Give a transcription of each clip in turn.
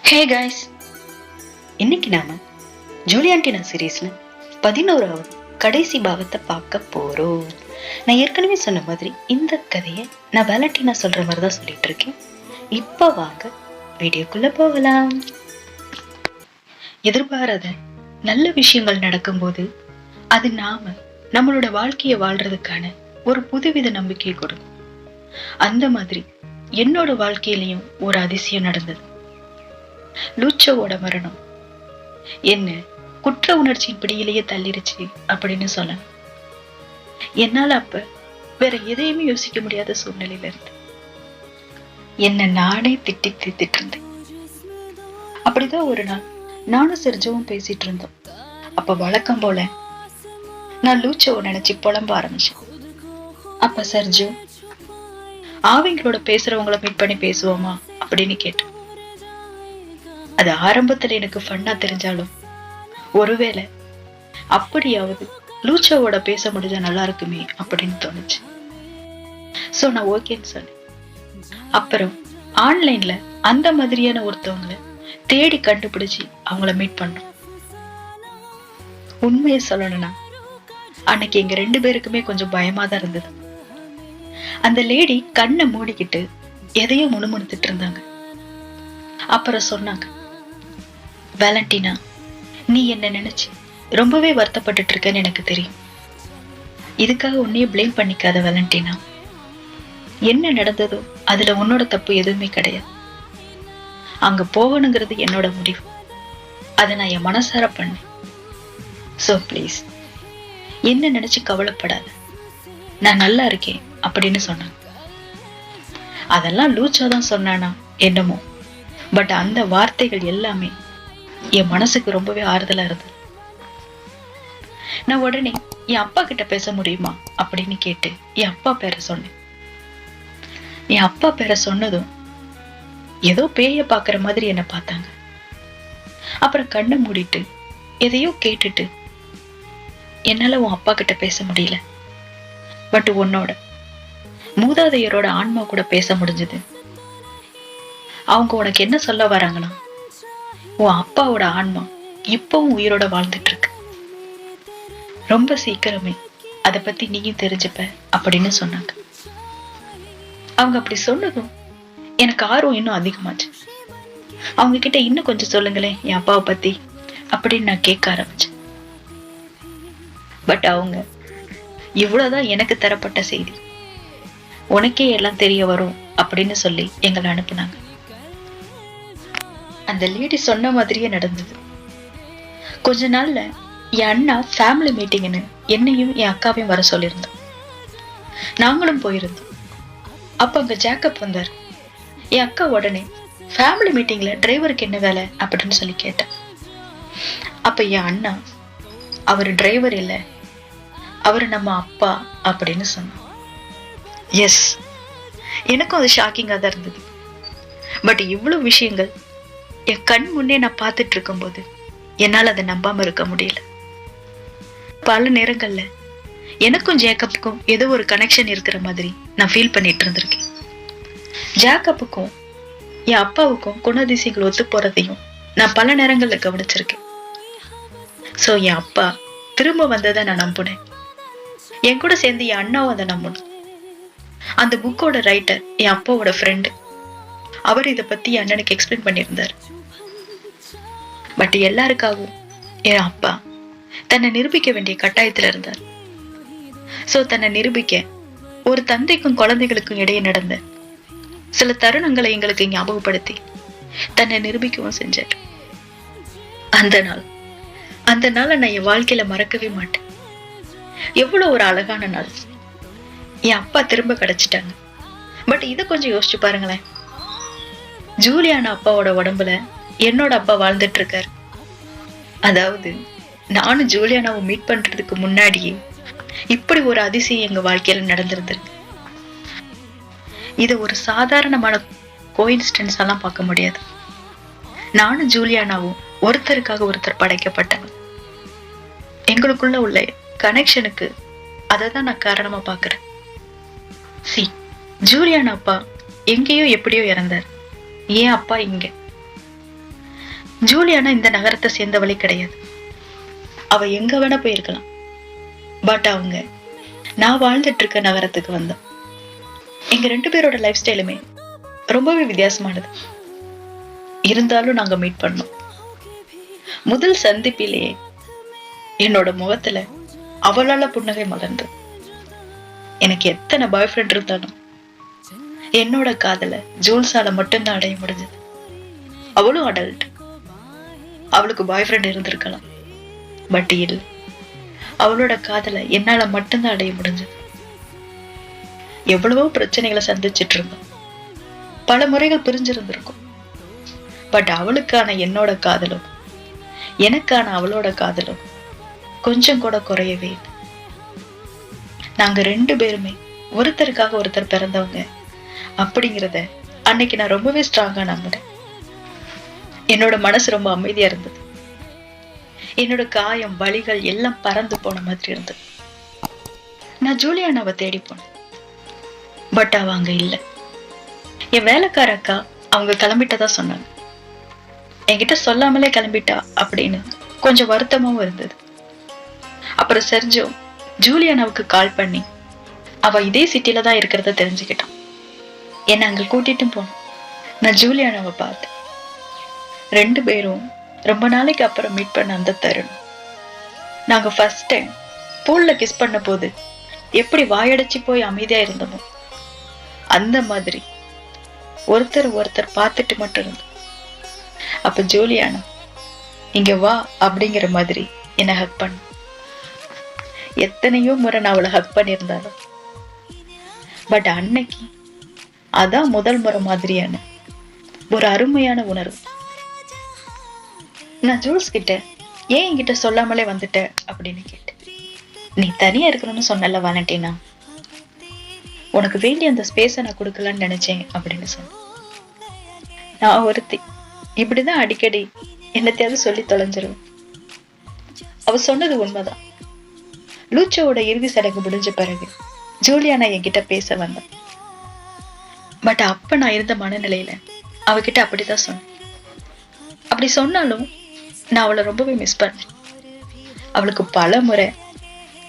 Hey guys, இன்னைக்கு நாம ஜூலியாண்டினா சீரீஸ்ல 11வது கடைசி பாகத்தை பார்க்க போறோம். நான் ஏற்கனவே சொன்ன மாதிரி இந்த கதையை நான் வேலண்டினா சொல்ற மாதிரி தான் சொல்லிட்டு இருக்கேன். இப்ப வாங்க வீடியோக்குள்ள போகலாம். எதிர்பாராத நல்ல விஷயங்கள் நடக்கும்போது அது நம்மளோட வாழ்க்கையை வாழ்றதுக்கான ஒரு புதுவித நம்பிக்கையை கொடுக்கும். அந்த மாதிரி என்னோட வாழ்க்கையிலையும் ஒரு அதிசயம் நடந்தது. லூச்சோவோட மரணம் என்ன குற்ற உணர்ச்சியின் பிடியிலேயே தள்ளிடுச்சு அப்படின்னு சொல்லணும். என்னால அப்ப வேற எதையுமே யோசிக்க முடியாத சூழ்நிலையில இருந்து என்ன நானே திட்டி தீர்த்துட்டு இருந்தேன். அப்படிதான் ஒரு நாள் நானும் செர்ஜோவும் பேசிட்டு இருந்தோம். அப்ப வழக்கம் போல நான் லூச்சோவை நினைச்சு புலம்ப ஆரம்பிச்சேன். அப்ப செர்ஜோ, ஆவிங்களோட பேசுறவங்கள மீட் பண்ணி பேசுவோமா அப்படின்னு கேட்டேன். அது ஆரம்பத்துல எனக்கு ஃபன்னா தெரிஞ்சாலும் ஒருவேளை அப்படியாவது லூச்சோவோட பேச முடிஞ்சா நல்லா இருக்குமே அப்படின்னு தோணுச்சு. சோ நான் ஓகேன்னு சொன்னேன். அப்புறம் ஆன்லைன்ல அந்த மாதிரியான ஒருத்தவங்களை தேடி கண்டுபிடிச்சு அவங்கள மீட் பண்ணோம். உண்மையை சொல்லணும்னா அன்னைக்கு எங்க 2 பேருக்குமே கொஞ்சம் பயமா தான் இருந்தது. அந்த லேடி கண்ணை மூடிக்கிட்டு எதையோ முணுமுணுத்துட்டு இருந்தாங்க. அப்புறம் சொன்னாங்க, வேலண்டினா, நீ என்ன நினைச்சு ரொம்பவே வருத்தப்பட்டுட்டு இருக்கன்னு எனக்கு தெரியும். இதுக்காக உன்னையே பிளேம் பண்ணிக்காத வேலண்டினா. என்ன நடந்ததோ அதுல உன்னோட தப்பு எதுவுமே கிடையாது. அங்க போகணுங்கிறது என்னோட முடிவு. அதை நான் என் மனசார பண்ணேன். சோ ப்ளீஸ் என்ன நினைச்சு கவலைப்படாத, நான் நல்லா இருக்கேன் அப்படின்னு சொன்னாங்க. அதெல்லாம் லூச்சா தான் சொன்னானா என்னமோ, பட் அந்த வார்த்தைகள் எல்லாமே என் மனசுக்கு ரொம்பவே ஆறுதலா இருந்தது. நான் உடனே என் அப்பா கிட்ட பேச முடியுமா அப்படின்னு கேட்டு என் அப்பா பேரை சொன்னேன். என் அப்பா பேரை சொன்னதும் ஏதோ பேய பாக்குற மாதிரி என்ன பார்த்தாங்க. அப்புறம் கண்ணை மூடிட்டு எதையோ கேட்டுட்டு, என்னால உன் அப்பா கிட்ட பேச முடியல, பட் உன்னோட மூதாதையரோட ஆன்மா கூட பேச முடிஞ்சது. அவங்க உனக்கு என்ன சொல்ல வராங்கன்னா, உன் அப்பாவோட ஆன்மா இப்பவும் உயிரோட வாழ்ந்துட்டு இருக்கு. ரொம்ப சீக்கிரமே அதை பத்தி நீயும் தெரிஞ்சுப்ப அப்படின்னு சொன்னாங்க. அவங்க அப்படி சொன்னதும் எனக்கு ஆர்வம் இன்னும் அதிகமாச்சு. அவங்க கிட்ட இன்னும் கொஞ்சம் சொல்லுங்களேன் என் அப்பாவை பத்தி அப்படின்னு நான் கேட்க ஆரம்பிச்சேன். பட் அவங்க, இவ்வளவுதான் எனக்கு தரப்பட்ட செய்தி, உனக்கே எல்லாம் தெரிய வரும் அப்படின்னு சொல்லி எங்களை அனுப்புனாங்க. அந்த லேடி சொன்ன மாதிரியே நடந்தது. கொஞ்ச நாள்ல என் அண்ணா ஃபேமிலி மீட்டிங்னு என்னையும் என் அக்காவையும் வர சொல்லியிருந்தோம். நாங்களும் போயிருந்தோம். அப்ப அங்க ஜேக்கப் வந்தார். என் அக்கா உடனே, ஃபேமிலி மீட்டிங்ல டிரைவருக்கு என்ன வேலை அப்படின்னு சொல்லி கேட்டேன். அப்ப என் அண்ணா, அவர் டிரைவர் இல்ல, அவரு நம்ம அப்பா அப்படின்னு சொன்னான். எஸ், எனக்கும் அது ஷாக்கிங்கா தான் இருந்தது. பட் இவ்வளவு விஷயங்கள் என் கண் முன்னே நான் பார்த்துட்டு இருக்கும்போது என்னால் அதை நம்பாம இருக்க முடியல. பல நேரங்கள்ல எனக்கும் ஜேக்கப்புக்கும் ஏதோ ஒரு கனெக்ஷன் இருக்கிற மாதிரி நான் ஃபீல் பண்ணிட்டு இருந்திருக்கேன். ஜேக்கப்புக்கும் என் அப்பாவுக்கும் குணதிசைகள் ஒத்து போறதையும் நான் பல நேரங்கள்ல கவனிச்சிருக்கேன். சோ என் அப்பா திரும்ப வந்ததை நான் நம்பினேன். என் கூட சேர்ந்து என் அண்ணாவும் அதை நம்பணும். அந்த புக்கோட ரைட்டர் என் அப்பாவோட ஃப்ரெண்டு. அவர் இதை பத்தி என் அண்ணனுக்கு எக்ஸ்பிளைன் பண்ணியிருந்தார். பட் எல்லாருக்காகவும் என் அப்பா தன்னை நிரூபிக்க வேண்டிய கட்டாயத்துல இருந்தார். சோ தன்னை நிரூபிக்க ஒரு தந்தைக்கும் குழந்தைகளுக்கும் இடையே நடந்த சில தருணங்களை எங்களுக்கு ஞாபகப்படுத்தி தன்னை நிரூபிக்கவும் செஞ்சார். அந்த நாளை நான் என் வாழ்க்கையில மறக்கவே மாட்டேன். எவ்வளவு ஒரு அழகான நாள். என் அப்பா திரும்ப கிடைச்சிட்டாங்க. பட் இதை கொஞ்சம் யோசிச்சு பாருங்களேன். ஜூலியானா அப்பாவோட உடம்புல என்னோட அப்பா வாழ்ந்துட்டு இருக்காரு. அதாவது நானும் ஜூலியானாவை மீட் பண்றதுக்கு முன்னாடியே இப்படி ஒரு அதிசயம் எங்க வாழ்க்கையில நடந்திருந்திருக்கு. இது ஒரு சாதாரணமான கோயின்சிடன்ஸ் எல்லாம் பார்க்க முடியாது. நானும் ஜூலியானாவும் ஒருத்தருக்காக ஒருத்தர் படைக்கப்பட்டவங்க. எங்களுக்குள்ள உள்ள கனெக்ஷனுக்கு அதை தான் நான் காரணமா பாக்குறேன். ஜூலியானா அப்பா எங்கேயோ எப்படியோ இறந்தார். ஏன் அப்பா இங்க. ஜூலியானா இந்த நகரத்தை சேர்ந்தவளே கிடையாது. அவ எங்க வேணா போயிருக்கலாம். பட் அவங்க நான் வாழ்ந்துட்டு இருக்க நகரத்துக்கு வந்தோம். எங்க 2 பேரோட லைஃப் ஸ்டைலுமே ரொம்பவே வித்தியாசமானது. இருந்தாலும் நாங்க மீட் பண்ணோம். முதல் சந்திப்பிலேயே என்னோட முகத்துல அவளால புன்னகை மலர்ந்து. எனக்கு எத்தனை பாய் ஃப்ரெண்ட் இருந்தாலும் என்னோட காதல ஜூல்ஸால மட்டும்தான் அடைய முடிஞ்சது. அவளும் அடல்ட். அவளுக்கு பாய் ஃப்ரெண்ட் இருந்திருக்கலாம், பட் இல்லை. அவளோட காதல என்னால மட்டும்தான் அடைய முடிஞ்சது. எவ்வளவோ பிரச்சனைகளை சந்திச்சிட்டு இருந்தோம். பல முறைகள் பிரிஞ்சிருந்திருக்கும். பட் அவளுக்கான என்னோட காதலும் எனக்கான அவளோட காதலும் கொஞ்சம் கூட குறையவே இல்லை. நாங்க 2 பேருமே ஒருத்தருக்காக ஒருத்தர் பிறந்தவங்க அப்படிங்கிறத அன்னைக்கு நான் ரொம்பவே ஸ்ட்ராங்கா நம்பினேன். என்னோட மனசு ரொம்ப அமைதியா இருந்தது. என்னோட காயம் வலிகள் எல்லாம் பறந்து போன மாதிரி இருந்தது. நான் ஜூலியானாவை தேடி போனேன். பட் அவ அங்க இல்லை. என் வேலைக்கார அக்கா அவங்க கிளம்பிட்டதா சொன்னாங்க. என்கிட்ட சொல்லாமலே கிளம்பிட்டா அப்படின்னு கொஞ்சம் வருத்தமாவும் இருந்தது. அப்புறம் செர்ஜோ ஜூலியானாவுக்கு கால் பண்ணி அவ இதே சிட்டில தான் இருக்கிறத தெரிஞ்சுக்கிட்டான். என்னை அங்க கூட்டிட்டும் போனான். நான் ஜூலியானாவை பார்த்தேன். 2 பேரும் ரொம்ப நாளைக்கு அப்புறம் மீட் பண்ண அந்த தருணம். நாங்க ஃபர்ஸ்ட் டைம் பூல்ல கிஸ் பண்ண போது எப்படி வாயடைச்சு போய் அமைதியா இருந்தோமோ அந்த மாதிரி ஒருத்தர் பார்த்துட்டு மட்டும் இருந்தோம். அப்ப ஜூலியானா இங்க வா அப்படிங்கிற மாதிரி என்ன ஹக் பண்ண. எத்தனையோ முறை நான் அவளை ஹக் பண்ணியிருந்தாலும் பட் அன்னைக்கு அதான் முதல் முறை மாதிரியான ஒரு அருமையான உணர்வு. நான் ஜூல்ஸ் கிட்ட ஏன் என்கிட்ட சொல்லாமலே வந்துட்ட அப்படின்னு கேட்டேன். நீ தனியா இருக்கணும்னு சொன்னல வாலண்டினா, உனக்கு வேண்டிய அந்த ஸ்பேஸை நான் கொடுக்கலான்னு நினைச்சேன் அப்படின்னு சொன்னேன். நான் ஒருத்தி இப்படிதான் அடிக்கடி என்னத்தையாவது சொல்லி தொலைஞ்சிருவேன். அவ சொன்னது உண்மைதான். லூச்சோட இறுதி சடங்கு முடிஞ்ச பிறகு ஜூலியானா என்கிட்ட பேச வந்தான். பட் அப்ப நான் இருந்த மனநிலையில அவகிட்ட அப்படிதான் சொன்னேன். அப்படி சொன்னாலும் நான் அவளை ரொம்பவே மிஸ் பண்ணேன். அவளுக்கு பல முறை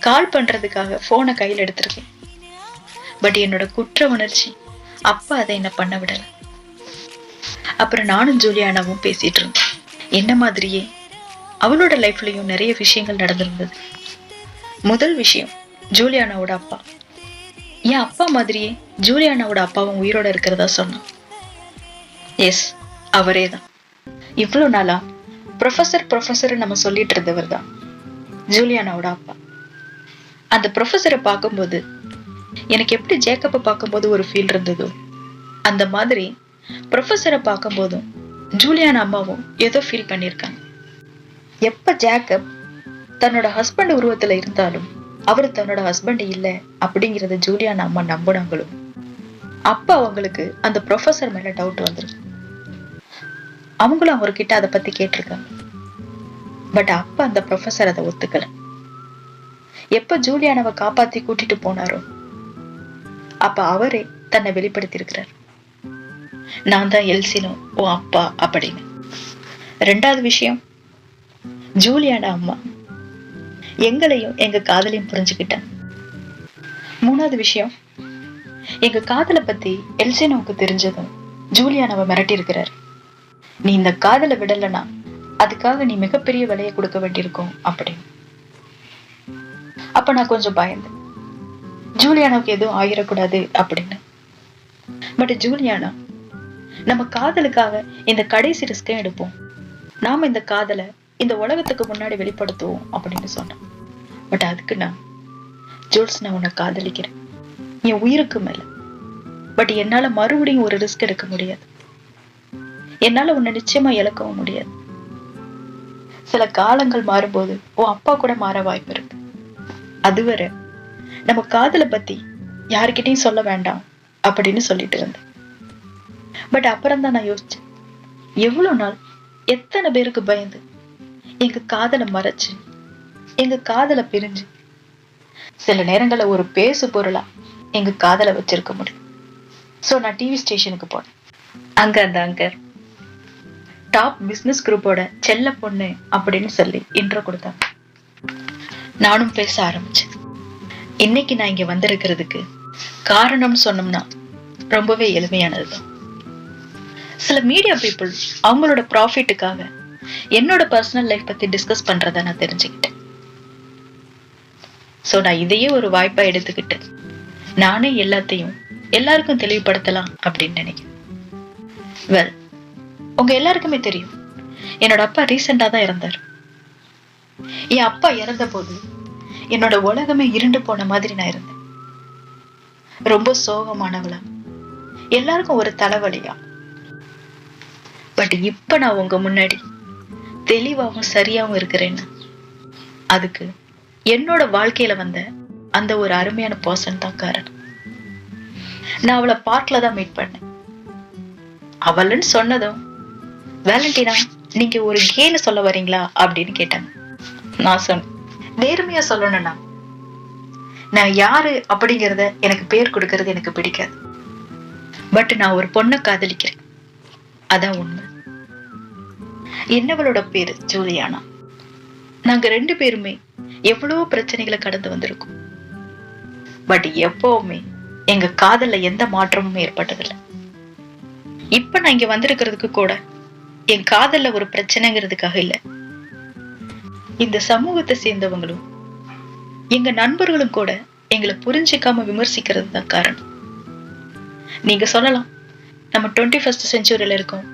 கால் பண்றதுக்காக போனை கையில் எடுத்திருக்கேன். பட் என்னோட குற்ற உணர்ச்சி அப்ப அதை என்ன பண்ண விடல. அப்புறம் நானும் ஜூலியானாவும் பேசிட்டு இருந்தோம். என்ன மாதிரியே அவளோட லைஃப்லயும் நிறைய விஷயங்கள் நடந்திருந்தது. முதல் விஷயம் ஜூலியானாவோட அப்பா. என் அப்பா மாதிரியே ஜூலியானாவோட அப்பாவும் உயிரோட இருக்கிறதா சொன்னான். எஸ், அவரே தான். இவ்வளவு நாளா ப்ரொஃபசர் நம்ம சொல்லிட்டு இருந்தவர் தான் ஜூலியானாவோட அப்பா. அந்த ப்ரொஃபஸரை பார்க்கும்போது எனக்கு எப்படி ஜேக்கப்பை பார்க்கும்போது ஒரு ஃபீல் இருந்ததோ அந்த மாதிரி ப்ரொஃபஸரை பார்க்கும்போதும் ஜூலியானா அம்மாவும் ஏதோ ஃபீல் பண்ணியிருக்காங்க. எப்ப ஜேக்கப் தன்னோட ஹஸ்பண்ட் உருவத்துல இருந்தாலும் அவரு தன்னோட ஹஸ்பண்ட் இல்ல அப்படிங்கறத ஜூலியானா அம்மா நம்பினாங்களும் அப்ப அவங்களுக்கு அந்த ப்ரொஃபஸர் மேல டவுட் வந்துருக்கு. அவங்களும் அவர்கிட்ட அதை பத்தி கேட்டிருக்காங்க. பட் அப்ப அந்த ப்ரொஃபஸர் அதை ஒத்துக்கல. எப்ப ஜூலியானாவை காப்பாத்தி கூட்டிட்டு போனாரோ அப்ப அவரே தன்னை வெளிப்படுத்தி இருக்கிறார். நான் தான் எல்சினோ ஓ அப்பா அப்படின்னு. 2வது விஷயம், ஜூலியானா அம்மா எங்களையும் எங்க காதலையும் புரிஞ்சுக்கிட்டாங்க. 3வது விஷயம், எங்க காதலை பத்தி எல்சினோவுக்கு தெரிஞ்சதும் ஜூலியானாவை மிரட்டி இருக்கிறார். நீ இந்த காதலை விடலனா அதுக்காக நீ மிகப்பெரிய விலையை கொடுக்க வேண்டியிருக்கும் அப்படின்னு. அப்ப நான் கொஞ்சம் பயந்தேன், ஜூலியானாவுக்கு எதுவும் ஆயிடக்கூடாது அப்படின்னு. பட் ஜூலியானா நம்ம காதலுக்காக இந்த கடைசி ரிஸ்கையும் எடுப்போம், நாம இந்த காதலை இந்த உலகத்துக்கு முன்னாடி வெளிப்படுத்துவோம் அப்படின்னு சொன்னான். பட் அதுக்கு நான் ஜூல்ஸ், நான் உன்னை காதலிக்கிறேன் என் உயிருக்கு மேல. பட் என்னால மறுபடியும் ஒரு ரிஸ்க் எடுக்க முடியாது. என்னால உன்னை நிச்சயமா இழக்கவும் முடியாது. சில காலங்கள் மாறும்போது உன் அப்பா கூட மாற வாய்ப்பு இருக்கு. அதுவரை நம்ம காதலை பத்தி யாருக்கிட்டையும் சொல்ல வேண்டாம் அப்படின்னு சொல்லிட்டு இருந்தேன். பட் அப்புறம் தான் நான் யோசிச்சேன், எவ்வளவு நாள் எத்தனை பேருக்கு பயந்து எங்க காதலை மறைச்சு எங்க காதலை பிரிஞ்சு சில நேரங்கள்ல ஒரு பேசு பொருளா எங்க காதலை வச்சிருக்க முடியும். சோ நான் டிவி ஸ்டேஷனுக்கு போனேன். அங்க அந்த அங்கர் டாப் பிசினஸ் குரூப்போட செல்ல பொண்ணு அப்படின்னு சொல்லி இன்ட்ரோ கொடுத்தாங்க. நானும் பேச ஆரம்பிச்சேன். இன்னைக்கு நான் இங்க வந்திருக்கிறதுக்கு காரணம் சொன்னோம்னா ரொம்பவே எளிமையானதுதான். சில மீடியா பீப்புள் அவங்களோட ப்ராஃபிட்டுக்காக என்னோட பர்சனல் லைஃப் பத்தி டிஸ்கஸ் பண்றத நான் தெரிஞ்சுக்கிட்டேன். சோ நான் இதையே ஒரு வாய்ப்பா எடுத்துக்கிட்டு நானே எல்லாத்தையும் எல்லாருக்கும் தெளிவுபடுத்தலாம் அப்படின்னு நினைக்கிறேன். வெல், உங்க எல்லாருக்குமே தெரியும், என்னோட அப்பா ரீசெண்டா தான் இறந்தார். என் அப்பா இறந்த போது என்னோட உலகமே இருண்டு போன மாதிரி நான் இருந்தேன். ரொம்ப சோகமானவளா, எல்லாருக்கும் ஒரு தலைவலியா. பட் இப்ப நான் உங்க முன்னாடி தெளிவாகவும் சரியாகவும் இருக்கிறேன்னா அதுக்கு என்னோட வாழ்க்கையில வந்த அந்த ஒரு அருமையான பர்சன் தான் காரணம். நான் அவளை பார்க்ல தான் மீட் பண்ணேன். அவள்னு சொன்னதும், வேலண்டினா நீங்க ஒரு கேன்னு சொல்ல வரீங்களா அப்படின்னு கேட்டாங்க. நான் சொன்னேன், நேர்மையா சொல்லணும்னா நான் யாரு அப்படிங்கறத எனக்கு பேர் கொடுக்கறது எனக்கு பிடிக்காது. பட் நான் ஒரு பொண்ணை காதலிக்கிறேன், அதான் உண்மை. என்னவளோட பேரு ஜூலியானா. நாங்க 2 பேருமே எவ்வளவோ பிரச்சனைகளை கடந்து வந்திருக்கோம். பட் எப்பவுமே எங்க காதல்ல எந்த மாற்றமும் ஏற்பட்டதில்லை. இப்ப நான் இங்க வந்திருக்கிறதுக்கு கூட என் காதல்ல ஒரு பிரச்சனைங்கிறதுக்காக இல்ல. இந்த சமூகத்தை சேர்ந்தவங்களும் எங்க நண்பர்களும் கூட எங்களை புரிஞ்சிக்காம விமர்சிக்கிறது தான் காரணம். நீங்க சொல்லலாம், நம்ம 21st செஞ்சுரியில இருக்கோம்,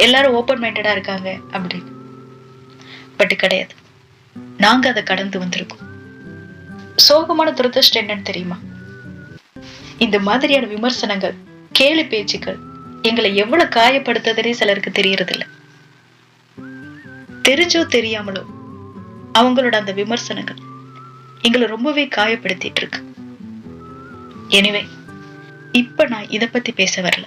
எல்லாரும் ஓப்பன் மைண்டடா இருக்காங்க அப்படின்னு. பட் கிடையாது. நாங்க அதை கடந்து வந்திருக்கோம். சோகமான துரதிர்ஷ்டம் என்னன்னு தெரியுமா? இந்த மாதிரியான விமர்சனங்கள், கேலி பேச்சுக்கள் எங்களை எவ்வளவு காயப்படுத்துறதே சிலருக்கு தெரியறது இல்ல. தெரிஞ்சோ தெரியாமலோ அவங்களோட அந்த விமர்சனங்கள் எங்களை ரொம்பவே காயப்படுத்திட்டு இருக்கு. எனிவே, இப்ப நான் இத பத்தி பேச வரல.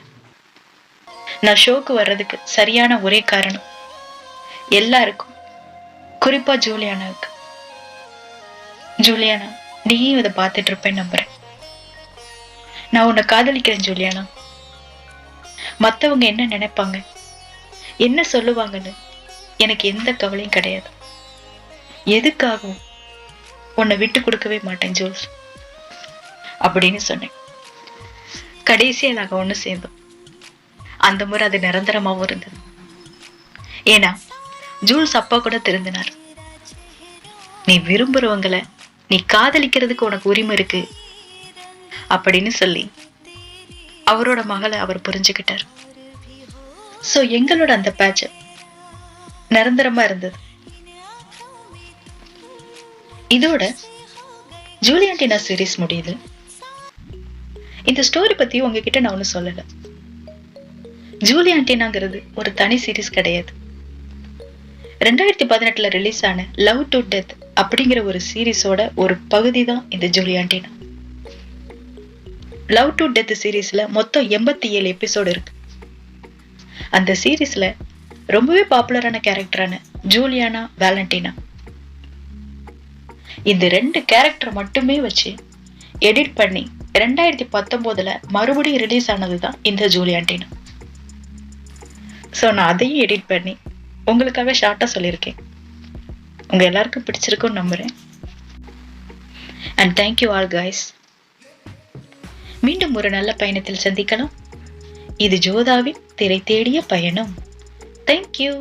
நான் ஷோக்கு வர்றதுக்கு சரியான ஒரே காரணம் எல்லாருக்கும், குறிப்பா ஜூலியானாவுக்கு. ஜூலியானா, நீயும் இதை பார்த்துட்டு இருப்பேன்னு நம்புறேன். நான் உன்னை காதலிக்கிறேன் ஜூலியானா. மத்தவங்க என்ன நினைப்பாங்க, என்ன சொல்லுவாங்கன்னு எனக்கு எந்த கவலையும் கிடையாது. எதுக்காகவும் உன்னை விட்டு கொடுக்கவே மாட்டேன் ஜூல்ஸ் அப்படின்னு சொன்னேன். கடைசியா நாங்க ஒண்ணு சேர்ந்தோம். அந்த முறை அது நிரந்தரமாவும் இருந்தது. ஏன்னா ஜூல்ஸ் அப்பா கூட திருந்தினார். நீ விரும்புறவங்களை நீ காதலிக்கிறதுக்கு உனக்கு உரிமை இருக்கு அப்படின்னு சொல்லி அவரோட மகளை அவர் புரிஞ்சுக்கிட்டார். சோ எங்களோட அந்த பேட்ச் நிரந்தரமா இருந்தது. இதோட ஜூலியாண்டினா சீரீஸ் முடியுது. இந்த ஸ்டோரி பத்தி உங்ககிட்ட நான் ஒண்ணு சொல்லல. ஜூலியாண்டினாங்கிறது ஒரு தனி சீரீஸ் கிடையாது. 2018 ரிலீஸ் ஆன லவ் டு டெத் அப்படிங்கிற ஒரு சீரீஸோட ஒரு பகுதி தான் இந்த ஜூலியாண்டினா. லவ் டு டெத் சீரீஸ்ல மொத்தம் 87 எபிசோடு இருக்கு. அந்த சீரீஸ்ல ரொம்பவே பாப்புலரான கேரக்டரான ஜூலியானா, வேலண்டினா, இந்த 2 கேரக்டர் மட்டுமே வச்சு எடிட் பண்ணி 2019 மறுபடியும் ரிலீஸ் ஆனதுதான் இந்த ஜூலியாண்டினா. சோ நான் அதையும் எடிட் பண்ணி உங்களுக்காக ஷார்ட்டா சொல்லியிருக்கேன். உங்க எல்லாருக்கும் பிடிச்சிருக்கும்னு நம்புறேன். And thank you all guys. மீண்டும் ஒரு நல்ல பயணத்தில் சந்திக்கலாம். இது ஜோதாவின் திரை தேடிய பயணம். தேங்க்யூ.